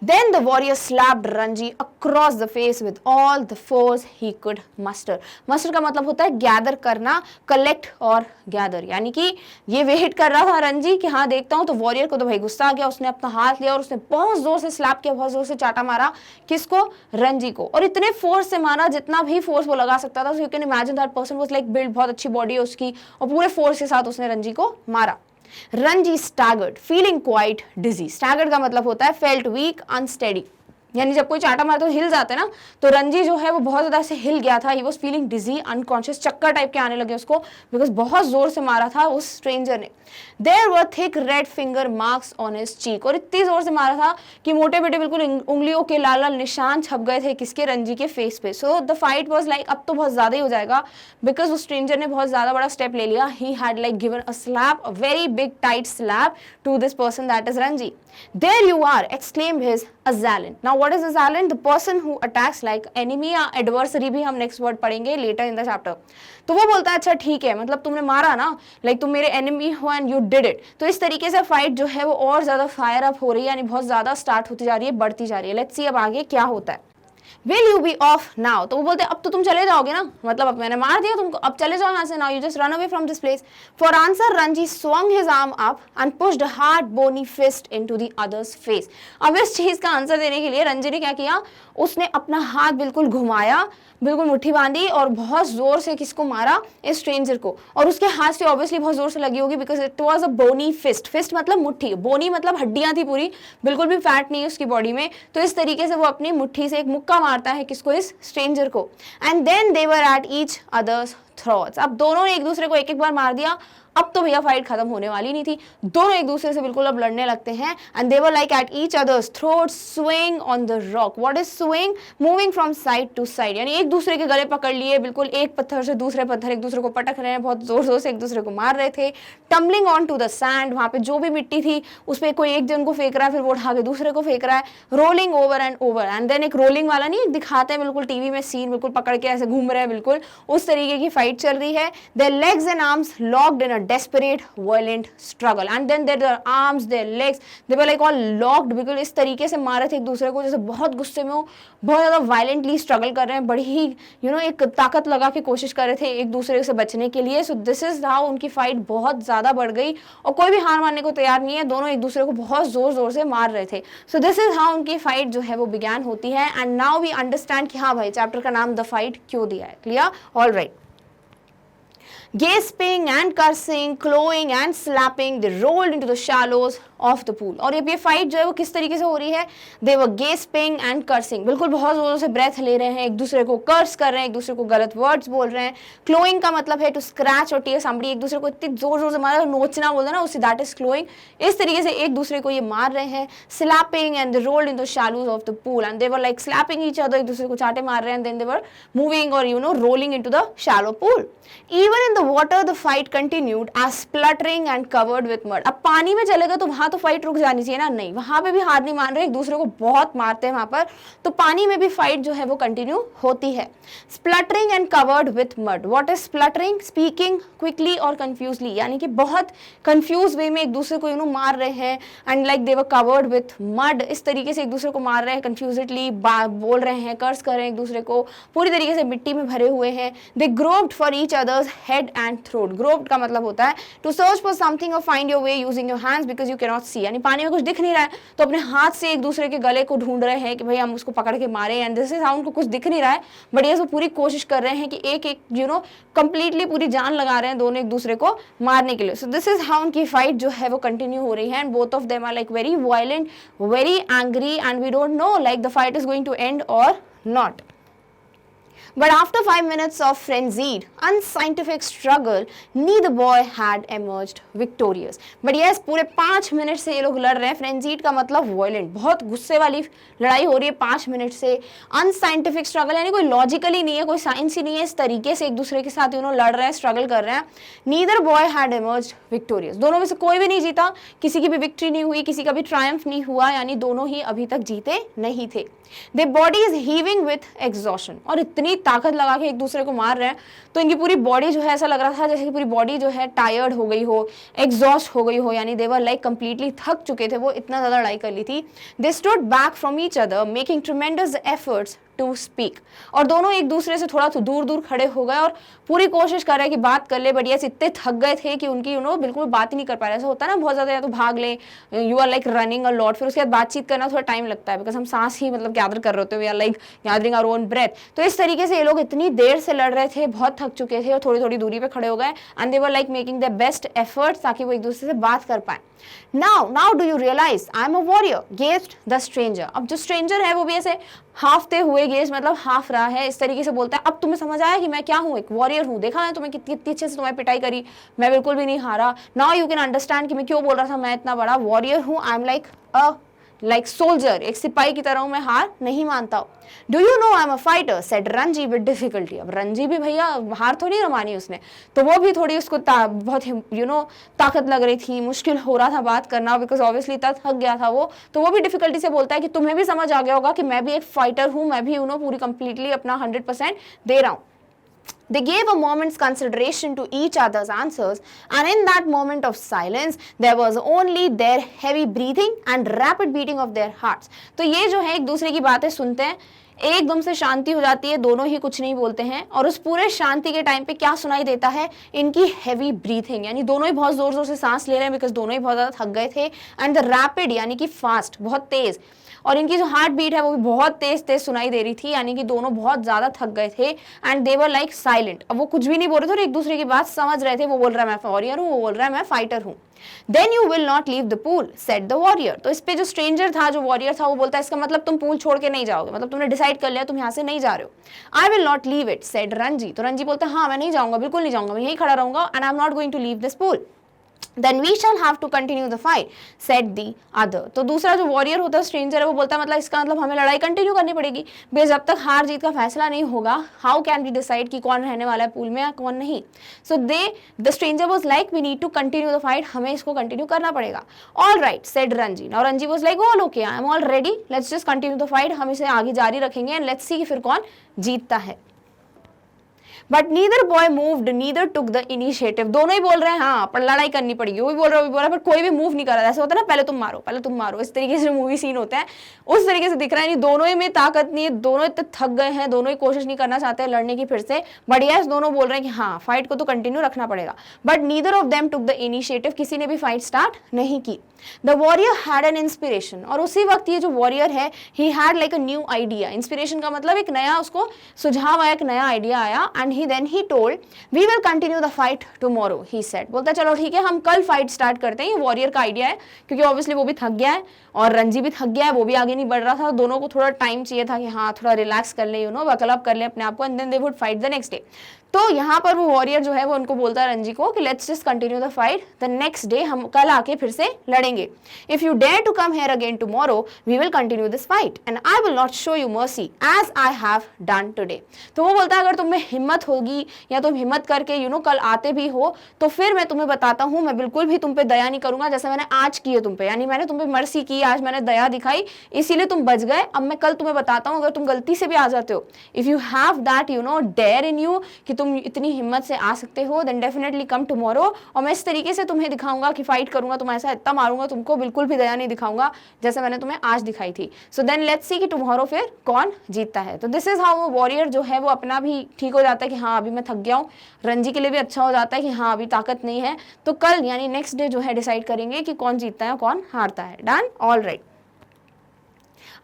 Then the warrior slapped Ranji across the face with all the force he could muster. Muster का मतलब होता है गैदर करना, कलेक्ट और गैदर, यानी कि ये वेट कर रहा था रंजी कि हाँ देखता हूँ। तो वॉरियर को तो भाई गुस्सा आ गया, उसने अपना हाथ लिया और उसने बहुत जोर से स्लैप किया, बहुत जोर से चाटा मारा। किसको? रंजी को। और इतने फोर्स से मारा जितना भी फोर्स वो लगा सकता था। So you can imagine that person was like build, बहुत अच्छी बॉडी है उसकी, और पूरे फोर्स के साथ उसने रंजी को मारा। रंजी स्टैगर्ड फीलिंग क्वाइट डिजी। स्टैगर्ड का मतलब होता है फेल्ट वीक अनस्टेडी, यानी जब कोई चाटा मारता तो हिल जाते ना, तो रंजी जो है वो बहुत ज्यादा से हिल गया था। He was feeling dizzy unconscious, चक्कर टाइप के आने लगे उसको, बिकॉज बहुत जोर से मारा था उस स्ट्रेंजर ने। There were thick red finger marks on his cheek, और इतनी जोर से मारा था कि मोटे बेटे बिल्कुल उंगलियों के लाल लाल निशान छप गए थे किसके? रंजी के फेस पे। So the fight was like अब तो बहुत ज्यादा ही हो जाएगा, बिकॉज उस स्ट्रेंजर ने बहुत ज्यादा बड़ा स्टेप ले लिया। He had like given a slap, a very big tight slap to this person, that is Ranji. There you are, exclaimed his assailant. Now what is assailant? The person who attacks like enemy या adversary भी हम next word पढ़ेंगे later in the chapter. तो वो बोलता है अच्छा ठीक है, मतलब तुमने मारा ना, लाइक तुम मेरे एनिमी हो एंड यू डिड इट। तो इस तरीके से फाइट जो है वो और ज्यादा फायर अप हो रही है, यानी बहुत ज्यादा स्टार्ट होती जा रही है, बढ़ती जा रही है। लेट्स सी अब आगे क्या होता है। Will you be off now? तो वो बोलते अब तो तुम चले जाओगे ना, मतलब अब मैंने मार दिया तुमको, अब चले जाओ यहाँ से। Now you just run away from this place. For answer, Ranji swung his arm up and pushed a hard bony fist into the other's face. अब इस चीज का आंसर देने के लिए रंजी ने क्या किया, उसने अपना हाथ बिल्कुल घुमाया, बिल्कुल मुट्ठी बांधी और बहुत जोर से किसको मारा? इस स्ट्रेंजर को। और उसके हाथ से ऑब्वियसली बहुत जोर से लगी होगी, because it was a bony fist. Fist मतलब मुट्ठी, बोनी मतलब हड्डियां थी पूरी, बिल्कुल भी फैट नहीं है उसकी बॉडी में। तो इस तरीके से वो अपनी मुट्ठी से एक मुक्का मारता है किसको? इस स्ट्रेंजर को। And then they were at each other's throats. अब दोनों ने एक दूसरे को एक बार मार दिया। अब तो भैया फाइट खत्म होने वाली नहीं थी, दोनों एक दूसरे से बिल्कुल अब लड़ने लगते हैं। And they were like at each other's throats, swing on the rock. What is swing? Moving from side to side, यानी एक दूसरे के गले पकड़ लिए, बिल्कुल एक पत्थर से दूसरे पत्थर एक दूसरे को पटक रहे हैं, बहुत जोर जोर से एक दूसरे को मार रहे थे। Tumbling on to the sand, वहां पे जो भी मिट्टी थी उस पर कोई एक जन को फेंक रहा है, फिर वो उठा के दूसरे को फेंक रहा है। Rolling over and over, and then एक रोलिंग वाला नहीं दिखाते हैं बिल्कुल टीवी में सीन, बिल्कुल पकड़ के ऐसे घूम रहे हैं, बिल्कुल उस तरीके की फाइट चल रही है। There legs and arms locked in a desperate violent struggle and then their arms, their legs, they were like all locked because इस तरीके से मार रहे थे एक दूसरे को जैसे बहुत गुस्से में हो, बहुत ज़्यादा वायलेंटली स्ट्रगल कर रहे हैं, बड़ी ही एक ताकत लगा के कोशिश कर रहे थे एक दूसरे से बचने के लिए. सो दिस इज हाउ उनकी फाइट बहुत ज़्यादा बढ़ गई और कोई भी हार मानने को तैयार नहीं है, दोनों एक दूसरे को बहुत ज़ोर ज़ोर से मार रहे थे. सो दिस इज हाउ उनकी फाइट जो है वो बिगैन होती है. एंड नाउ वी अंडरस्टैंड कि हाँ भाई चैप्टर का नाम द फाइट क्यों दिया है. Clear? All right. Gasping and cursing, clawing and slapping, they rolled into the shallows of the pool. और ये फाइट जो है वो किस तरीके से हो रही है? They were gasping and cursing. बिल्कुल बहुत जोरों से ब्रेथ ले रहे हैं, एक दूसरे को कर्स कर रहे हैं, एक दूसरे को गलत वर्ड्स बोल रहे हैं. क्लोइंग का मतलब है टू स्क्रैच और टीयर somebody, एक दूसरे को इतनी जोर जोर से मारा, नोचना बोलते हैं ना, उसे दैट इज क्लोइंग. इस तरीके से एक दूसरे को ये मार रहे हैं. Slapping and they rolled into the shallows of the pool and they were like slapping each other, एक दूसरे को चाटे मार रहे हैं. Then they were moving or rolling into the shallow pool. Even in the water the fight continued as spluttering and covered with mud. अब पानी में चलेगा तो वहां तो फाइट रुक जानी चाहिए ना, नहीं, वहां पे भी हार नहीं मान रहे, एक दूसरे को बहुत मारते हैं वहां पर, तो पानी में भी फाइट जो है वो कंटिन्यू होती है. Spluttering and covered with mud. What is spluttering? Speaking quickly or confusedly, यानी कि बहुत कंफ्यूज वे में एक दूसरे को मार रहे हैं. And like they were covered with mud, इस तरीके से एक दूसरे को मार रहे हैं, कंफ्यूजडली बोल रहे हैं, कर्स कर रहे हैं एक दूसरे को, पूरी तरीके से मिट्टी में भरे हुए हैं. They groped for each others head and throat. Groped का मतलब होता है टू सर्च फॉर समथिंग और find your way using your hands because you can not see, यानी पानी में कुछ दिख नहीं रहा है तो अपने हाथ से एक दूसरे के गले को ढूंढ रहे हैं कि भाई हम उसको पकड़ के मारे. एंड दिस इज हाउ उनको कुछ दिख नहीं रहा है बट ये पूरी कोशिश कर रहे हैं कि एक एक कंप्लीटली पूरी जान लगा रहे हैं दोनों एक दूसरे को मारने के लिए. सो दिस इज हाउ उनकी फाइट जो है वो कंटिन्यू हो रही है. And both of them are like very violent, very angry and we don't know like the fight is going to end और not. But after 5 minutes of frenzied, unscientific struggle, neither boy had emerged victorious. But yes, पूरे 5 minute से ये लोग लड़ रहे हैं. Frenzied का मतलब violent, बहुत गुस्से वाली लड़ाई हो रही है 5 मिनट से. Unscientific struggle यानी कोई लॉजिकली नहीं है, कोई साइंस ही नहीं है, इस तरीके से एक दूसरे के साथ लड़ रहे हैं, स्ट्रगल कर रहे हैं. Neither boy had emerged victorious. दोनों में से कोई भी नहीं जीता, किसी की भी विक्ट्री नहीं हुई, किसी का भी ट्रायम्फ नहीं हुआ, यानी दोनों ही अभी तक जीते नहीं थे. Their body is heaving with exhaustion. और इतनी ताकत लगा के एक दूसरे को मार रहे हैं तो इनकी पूरी बॉडी जो है ऐसा लग रहा था जैसे कि पूरी बॉडी जो है टायर्ड हो गई हो, एग्जॉस्ट हो गई हो, यानी दे वर लाइक कंप्लीटली थक चुके थे, वो इतना ज़्यादा लड़ाई कर ली थी. They stood back from each other making tremendous efforts to speak. और दोनों एक दूसरे से थोड़ा दूर दूर खड़े हो गए और पूरी कोशिश कर रहे हैं कि बात कर ले, बट ये इतने थक गए थे कि उनकी बिल्कुल बात ही नहीं कर पा रहे. ऐसा होता है ना बहुत ज़्यादा, या तो भाग ले, you are like running a lot, फिर उसके बाद बातचीत करना थोड़ा टाइम लगता है बिकॉज हम सांस ही गैदर कर रहे होते हैं, we are like gathering our own breath. तो इस तरीके से ये लोग इतनी देर से लड़ रहे थे, बहुत थक चुके थे और थोड़ी थोड़ी दूरी पे खड़े हो गए. And they were like making the best efforts ताकि वो एक दूसरे से बात कर पाए. Now do you realize I am a warrior? Gazed the stranger. अब जो स्ट्रेंजर है वो भी ऐसे हाफते हुए, गेज मतलब हाफ रहा है, इस तरीके से बोलता है अब तुम्हें समझ आया कि मैं क्या हूँ, एक वॉरियर हूँ. देखा है तुम्हें कितनी अच्छे से तुम्हें पिटाई करी, मैं बिल्कुल भी नहीं हारा. नाउ यू कैन अंडरस्टैंड कि मैं क्यों बोल रहा था मैं इतना बड़ा वॉरियर हूँ. आई एम लाइक सोल्जर, एक सिपाही की तरह हूँ, मैं हार नहीं मानता हूँ. Do you know I am a fighter said Ranji with difficulty. अब रंजी भी भैया हार थोड़ी ना मानी उसने, तो वो भी थोड़ी उसको बहुत ताकत लग रही थी, मुश्किल हो रहा था बात करना बिकॉज ऑब्वियसली थक गया था वो. तो वो भी डिफिकल्टी से बोलता है कि तुम्हें भी समझ आ गया होगा कि मैं भी एक फाइटर हूँ, मैं भी पूरी कंप्लीटली अपना 100% दे रहा हूँ. They gave a moment's consideration to each other's answers, and in that moment of silence, there was only their heavy breathing and rapid beating of their hearts. तो ये जो है एक दूसरे की बातें सुनते हैं, एकदम से शांति हो जाती है, दोनों ही कुछ नहीं बोलते हैं. और उस पूरे शांति के टाइम पे क्या सुनाई देता है, इनकी हैवी ब्रीथिंग, यानी दोनों ही बहुत जोर जोर से सांस ले रहे हैं बिकॉज दोनों ही बहुत ज़्यादा थक गए थे. एंड द रैपिड यानी कि फास्ट, बहुत तेज, और इनकी जो हार्ट बीट है वो भी बहुत तेज तेज सुनाई दे रही थी, यानी कि दोनों बहुत ज़्यादा थक गए थे. And they were like silent. अब वो कुछ भी नहीं बोल रहे थे और एक दूसरे की बात समझ रहे थे. वो बोल रहा है मैं वॉरियर हूँ, वो बोल रहा है मैं फाइटर हूँ. Then you will not leave the pool, said the warrior. तो इस पे जो स्ट्रेंजर था, जो वॉरियर था, वो बोलता है इसका मतलब तुम पूल छोड़ के नहीं जाओगे, मतलब तुमने डिसाइड कर लिया तुम यहाँ से नहीं जा रहे हो. I will not leave it, said Ranji. तो रंजी बोलता है हाँ मैं नहीं जाऊंगा, बिल्कुल नहीं जाऊंगा, मैं यहीं खड़ा रहूंगा. And I am not going to leave this pool. Then we shall have to continue the fight, said the other. तो दूसरा जो वॉरियर होता है, स्ट्रेंजर है, वो बोलता है मतलब इसका मतलब हमें लड़ाई कंटिन्यू करनी पड़ेगी बिकॉज जब तक हार जीत का फैसला नहीं होगा, हाउ कैन वी डिसाइड कि कौन रहने वाला है पूल में या कौन नहीं. So the stranger was like we need to continue the fight, हमें इसको कंटिन्यू करना पड़ेगा. All right said Ranji. Now Ranji was like all okay, I am all ready, let's just continue the fight, हम इसे आगे जारी रखेंगे एंड लेट्स सी कि फिर कौन जीतता है. But neither boy moved neither took the initiative. दोनों ही बोल रहे हैं हाँ पर लड़ाई करनी पड़ेगी, वो भी बोल रहा है पर कोई भी मूव नहीं कर रहा है। ऐसा होता है ना पहले तुम मारो, इस तरीके से मूवी सीन होते हैं उस तरीके से दिख रहा है। नहीं दोनों ही में ताकत नहीं है, दोनों इतने थक गए हैं, दोनों ही कोशिश नहीं करना चाहते हैं लड़ने की फिर से। बट यस दोनों बोल रहे हैं कि हाँ फाइट को तो कंटिन्यू रखना पड़ेगा। But neither of them took the initiative, किसी ने भी फाइट स्टार्ट नहीं की। The warrior had an inspiration, और उसी वक्त ये जो वॉरियर है ही had like a new idea. Inspiration का मतलब एक नया उसको सुझाव आया, एक नया आइडिया आया। And he then he told we will continue the fight tomorrow, he said. बोलता है चलो ठीक है हम कल फाइट स्टार्ट करते हैं। ये वॉरियर का आइडिया है क्योंकि ऑब्वियसली वो भी थक गया है और रंजी भी थक गया है, वो भी आगे नहीं बढ़ रहा था। दोनों को थोड़ा टाइम चाहिए था कि हाँ थोड़ा रिलैक्स कर ले, बकल अप कर ले अपने आप को, and then they would fight the next day. तो यहाँ पर वो वॉरियर जो है वो उनको बोलता है रंजी को कि let's just continue the fight the next day, हम कल आके फिर से लड़ेंगे। If you dare to come here again tomorrow we will continue this fight and I will not show you mercy as I have done today. तो वो बोलता है अगर तुम्हें हिम्मत होगी या तुम हिम्मत करके कल आते भी हो तो फिर मैं तुम्हें बताता हूँ मैं बिल्कुल भी तुम पे दया नहीं करूंगा जैसे मैंने आज की है तुम पे, यानी मैंने तुम पे मर्सी की, आज मैंने दया दिखाई इसीलिए तुम बच गए। अब मैं कल तुम्हें बताता हूँ अगर तुम गलती से भी आ जाते हो, if you have that dare in you कि तुम इतनी हिम्मत से आ सकते हो, देन डेफिनेटली कम टुमारो। और मैं इस तरीके से तुम्हें दिखाऊंगा कि फाइट करूंगा, तुम ऐसा इतना मारूंगा तुमको, बिल्कुल भी दया नहीं दिखाऊंगा जैसे मैंने तुम्हें आज दिखाई थी। सो देन लेट्स सी कि टुमारो फिर कौन जीतता है। तो दिस इज हाउ वो वॉरियर जो है वो अपना भी ठीक हो जाता है कि हाँ अभी मैं थक गया हूँ, रंजी के लिए भी अच्छा हो जाता है कि हाँ अभी ताकत नहीं है। तो कल यानी नेक्स्ट डे जो है डिसाइड करेंगे कि कौन जीतता है कौन हारता है। Done, all right.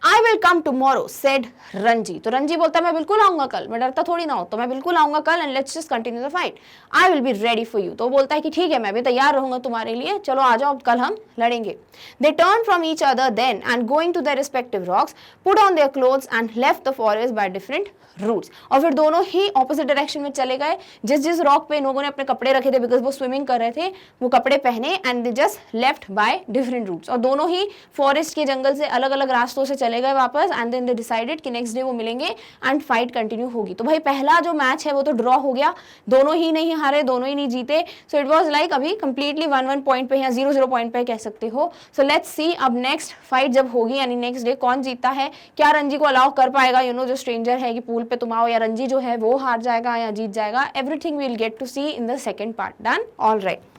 I will come tomorrow, said Ranji. तो रंजी बोलता है मैं बिल्कुल आऊंगा कल, मैं डरता थोड़ी ना हो, तो मैं बिल्कुल आऊंगा कल and let's just continue the fight, I will be ready for you. तो बोलता है कि ठीक है मैं भी तैयार रहूंगा तुम्हारे लिए, चलो आ जाओ कल हम लड़ेंगे। They turn from each other then and going to their respective rocks put on their clothes and left the forest by different routes. और फिर दोनों ही ऑपोजिट डायरेक्शन में चले गए। जिस जिस रॉक पे इन लोगों ने अपने कपड़े रखे थे बिकॉज वो स्विमिंग कर रहे थे, वो कपड़े पहने and they just left by different routes. और दोनों ही फॉरेस्ट के जंगल से अलग अलग रास्तों से चले गए वापस एंड देन दे डिसाइडेड कि नेक्स्ट डे वो मिलेंगे एंड फाइट कंटिन्यू होगी। तो भाई पहला जो मैच है वो तो ड्रॉ हो गया, दोनों ही नहीं हारे, दोनों ही नहीं जीते। सो इट वाज लाइक अभी कंप्लीटली 1-1 पॉइंट पे या 0-0 पॉइंट पे कह सकते हो। सो लेट्स सी अब नेक्स्ट फाइट जब होगी यानी नेक्स्ट डे कौन जीतता है। क्या रंजी को अलाउ कर पाएगा जो स्ट्रेंजर है कि पूल पे तुम आओ, या रंजी जो है वो हार जाएगा या जीत जाएगा। Everything we will get to see in the second part. Done, all right.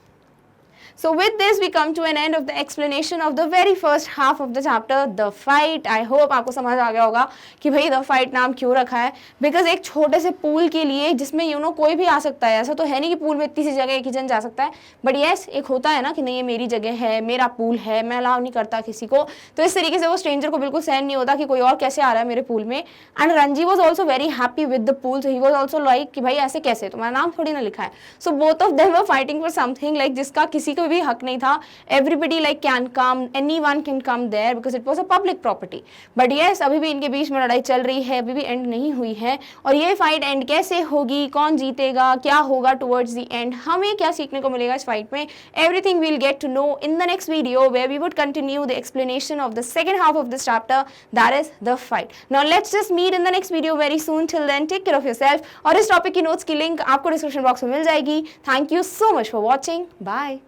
So with this we come to an end of the explanation of the very first half of the chapter, the fight. I hope आपको समझ आ गया होगा कि भाई the fight नाम क्यों रखा है। बिकॉज एक छोटे से पूल के लिए जिसमें कोई भी आ सकता है, ऐसा तो है नहीं कि पूल में इतनी सी जगह एक ही जन जा सकता है, बट यस एक होता है ना कि नहीं ये मेरी जगह है, मेरा पूल है, मैं अलाउ नहीं करता किसी को। तो इस तरीके से वो स्ट्रेंजर को बिल्कुल सहन नहीं होता कि कोई और कैसे आ रहा है मेरे पूल में। And Ranji was also very happy with the pool, so he was also like कि भाई ऐसे कैसे, तुम्हारा नाम थोड़ी ना लिखा है। So both of them were fighting for something like जिसका किसी को भी हक नहीं था। Everybody like can come, anyone can come there because it was a public property. But yes, अभी भी इनके बीच में लड़ाई चल रही है, अभी भी एंड नहीं हुई है। और ये फाइट एंड कैसे होगी, कौन जीतेगा, क्या होगा टुवर्ड्स द एंड, हमें क्या सीखने को मिलेगा इस फाइट में, everything we'll get to know in the next video where we would continue the explanation of the second half of this chapter, that is the fight. Now let's just meet in the next video very soon. Till then take care of yourself. और इस topic की notes की link आपको description box में मिल जाएगी। Thank you so much for watching. Bye.